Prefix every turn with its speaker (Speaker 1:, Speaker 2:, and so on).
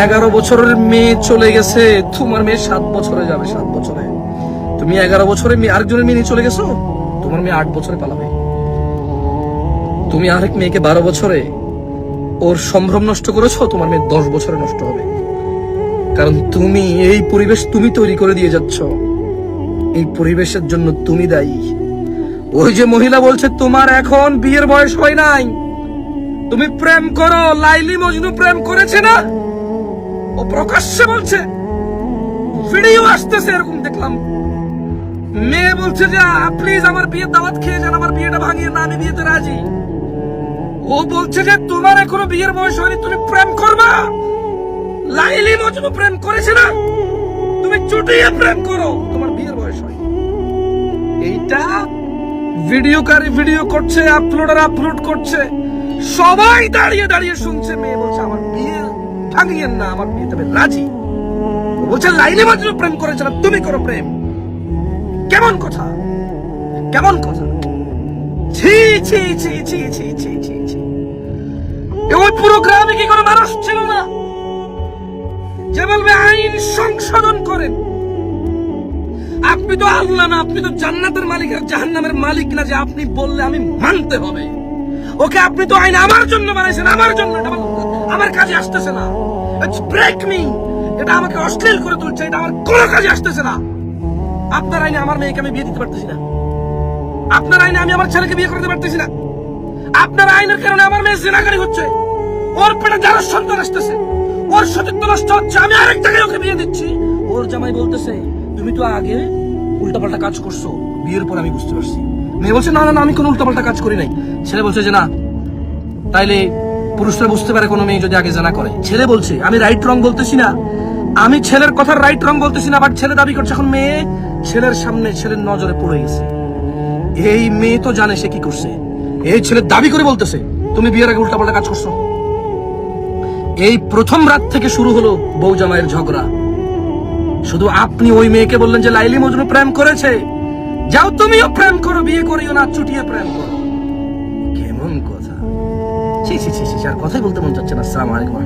Speaker 1: 11 বছরের মেয়ে চলে গেছে, তোমার মেয়ে 7 বছরে যাবে, 7 বছরে। তুমি 11 বছরে আরেকজনের মেয়ে নিয়ে চলে গেছো, তোমার মেয়ে 8 বছরে পালাবে। তুমি আরেক মেয়েকে 12 বছরে ওর সম্ভ্রম নষ্ট করেছো, তোমার মেয়ে 10 বছরে নষ্ট হবে। কারণ তুমি এই পরিবেশ তুমি তৈরি করে দিয়ে যাচ্ছ, এই পরিবেশের জন্য তুমি দায়ী। ওই যে মহিলা বলছে তোমার এখন বিয়ের বয়স হয় নাই, তুমি প্রেম করো। লাইলি মজনু প্রেম করেছে না, ও প্রকাশ্যে বলছে, ভিডিও আসতেছে এরকম দেখলাম। মেয়ে বলছে যে প্লিজ আমার বিয়ের দাওয়াত খেয়ে যান, আমার বিয়েটা ভাঙিয়ে না, আমি বিয়েতে রাজি। ও বলছে যে তোমার এখনো বিয়ের বয়স হয়নি, তুমি প্রেম করবা। লাইলি মজনু প্রেম করেছে না, তুমি চুটিয়ে প্রেম করো, তোমার বিয়ের বয়স হয়। এইটা ভিডিওকারী ভিডিও করছে, আপলোডার আপলোড করছে, সবাই দাঁড়িয়ে দাঁড়িয়ে শুনছে। মেয়ে বলছে আমার বিয়ে ভাঙিয়েন না, আমার বিয়েতে আমি রাজি। ও বলছে লাইলি মজনু প্রেম করেছে না, তুমি করো প্রেম। কেমন কথা, কেমন কথা! ছি ছি ছি ছি ছি ছি ছি ছি। ওই পুরো গ্রামে কি কোনো মানুষ ছিল না যে বলবে আইন সংশোধন করেন? আপনি তো আল্লাহ না, আপনি তো জান্নাতের মালিক আর জাহান্নামের মালিক না যে আপনি বললে আমি মানতে হবে। ওকে আপনি তো আইন আমার জন্য বানাইছেন, আমার জন্য, আমার কাজে আসতেছে না। ইটস ব্রেক মি, এটা আমাকে অশ্লীল করে তুলছে, এটা আমার কোনো কাজে আসতেছে না। আপনার আইনে আমার মেয়েকে আমি বিয়ে দিতে পারতেছি না, আপনার আইনে আমি আমার ছেলেকে বিয়ে করতে পারতেছি না, আপনার আইনের কারণে আমার মেয়ে জিনাকারী হচ্ছে, ওর পেটে যারা সন্তান আসতেছে, ওর সতীত্ব নষ্ট হচ্ছে, আমি আরেক জায়গায় ওকে বিয়ে দিচ্ছি। ওর জামাই বলতেছে তুমি তো আগে উল্টাপাল্টা কাজ করছো, বিয়ের পর আমি বুঝতে পারছি। মেয়ে বলছে না না না, আমি কোনো উল্টাপাল্টা কাজ করি নাই। ছেলে বলছে যে না, তাইলে পুরুষরা বুঝতে পারে কোনো মেয়ে যদি আগে জানা করে। ছেলে বলছে আমি রাইট রং বলতেছি না, আমি ছেলের কথার রাইট রং বলতেছি না, বাট ছেলে দাবি করছে এখন মেয়ে ছেলের সামনে ছেলের নজরে পড়ে গেছে। এই মেয়ে তো জানে সে কি করছে, এই ছেলে দাবি করে বলতেছে তুমি বিয়ের আগে উল্টাপাল্টা কাজ করছো। এই প্রথম রাত থেকে শুরু হলো বউ জামাইয়ের ঝগড়া। শুধু আপনি ওই মেয়েকে বললেন যে লাইলি মজনু প্রেম করেছে, যাও তুমিও প্রেম করো, বিয়ে করিও না, চুটিয়ে প্রেম করো। কেমন কথা! ছি ছি ছি ছি, আর কথাই বলতে মন চাচ্ছে না। আসসালামু আলাইকুম।